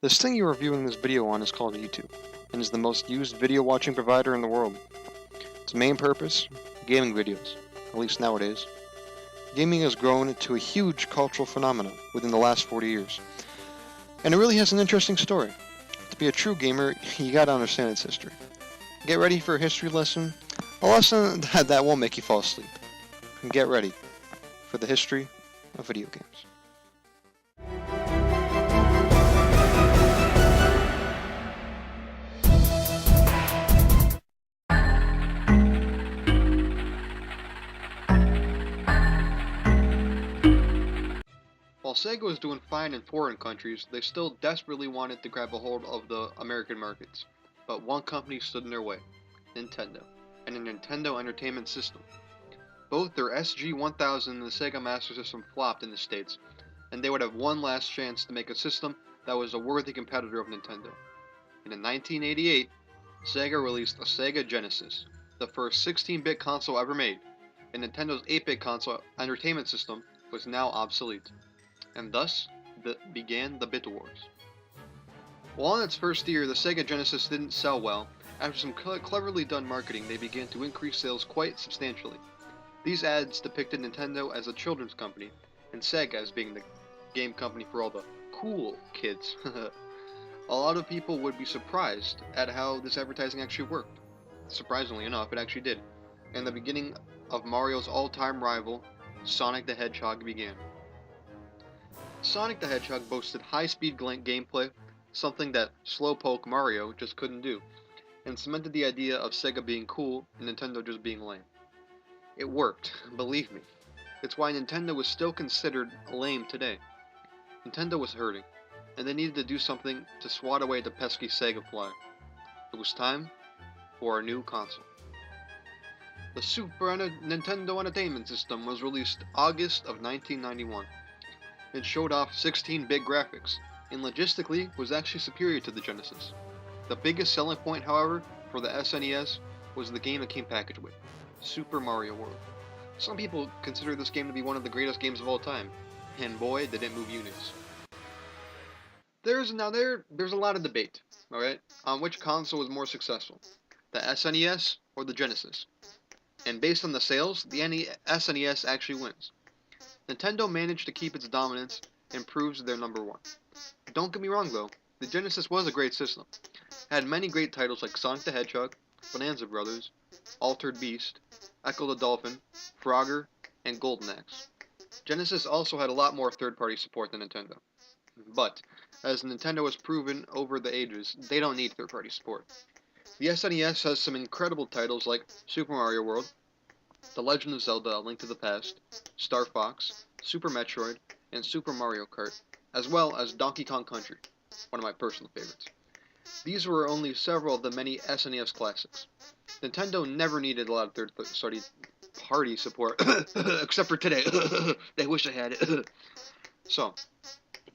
This thing you are viewing this video on is called YouTube, and is the most used video watching provider in the world. Its main purpose? Gaming videos, at least nowadays. Gaming has grown into a huge cultural phenomenon within the last 40 years. And it really has an interesting story. To be a true gamer, you gotta understand its history. Get ready for a history lesson, a lesson that won't make you fall asleep. And get ready for the history of video games. While Sega was doing fine in foreign countries, they still desperately wanted to grab a hold of the American markets. But one company stood in their way, Nintendo, and a Nintendo Entertainment System. Both their SG-1000 and the Sega Master System flopped in the States, and they would have one last chance to make a system that was a worthy competitor of Nintendo. And in 1988, Sega released a Sega Genesis, the first 16-bit console ever made, and Nintendo's 8-bit console entertainment system was now obsolete. And thus began the Bit Wars. While in its first year, the Sega Genesis didn't sell well, after some cleverly done marketing, they began to increase sales quite substantially. These ads depicted Nintendo as a children's company, and Sega as being the game company for all the cool kids. A lot of people would be surprised at how this advertising actually worked. Surprisingly enough, it actually did. And the beginning of Mario's all-time rival, Sonic the Hedgehog, began. Sonic the Hedgehog boasted high-speed gameplay, something that Slowpoke Mario just couldn't do, and cemented the idea of Sega being cool and Nintendo just being lame. It worked, believe me. It's why Nintendo is still considered lame today. Nintendo was hurting, and they needed to do something to swat away the pesky Sega fly. It was time for a new console. The Super Nintendo Entertainment System was released August of 1991. It showed off 16-bit graphics, and logistically was actually superior to the Genesis. The biggest selling point, however, for the SNES was the game it came packaged with, Super Mario World. Some people consider this game to be one of the greatest games of all time, and boy, did it move units. There's a lot of debate, alright, on which console was more successful, the SNES or the Genesis. And based on the sales, the SNES actually wins. Nintendo managed to keep its dominance and proves they're number one. Don't get me wrong though, the Genesis was a great system. It had many great titles like Sonic the Hedgehog, Bonanza Brothers, Altered Beast, Echo the Dolphin, Frogger, and Golden Axe. Genesis also had a lot more third-party support than Nintendo. But, as Nintendo has proven over the ages, they don't need third-party support. The SNES has some incredible titles like Super Mario World, The Legend of Zelda: A Link to the Past, Star Fox, Super Metroid, and Super Mario Kart, as well as Donkey Kong Country, one of my personal favorites. These were only several of the many SNES classics. Nintendo never needed a lot of third-party support, except for today. They wish I had it. So,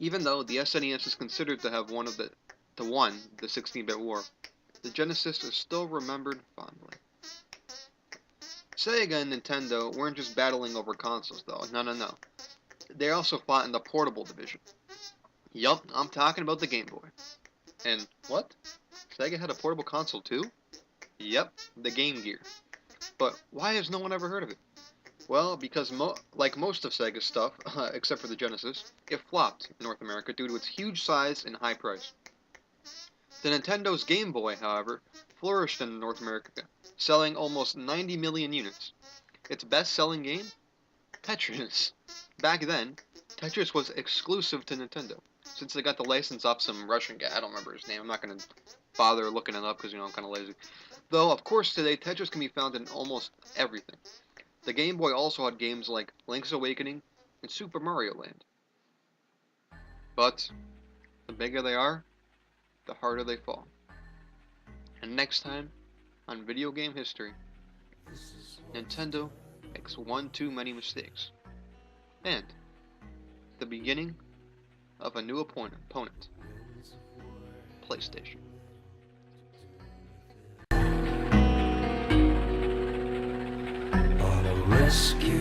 even though the SNES is considered to have won the 16-bit war, the Genesis is still remembered fondly. Sega and Nintendo weren't just battling over consoles, though. No. They also fought in the portable division. Yup, I'm talking about the Game Boy. And what? Sega had a portable console too? Yep, the Game Gear. But why has no one ever heard of it? Well, because like most of Sega's stuff, except for the Genesis, it flopped in North America due to its huge size and high price. The Nintendo's Game Boy, however, flourished in North America, selling almost 90 million units. Its best-selling game? Tetris. Back then, Tetris was exclusive to Nintendo, since they got the license off some Russian guy. I don't remember his name. I'm not going to bother looking it up because, I'm kind of lazy. Though, of course, today, Tetris can be found in almost everything. The Game Boy also had games like Link's Awakening and Super Mario Land. But, the bigger they are, the harder they fall. And next time, on Video Game History, Nintendo makes one too many mistakes. And the beginning of a new opponent, PlayStation. On a rescue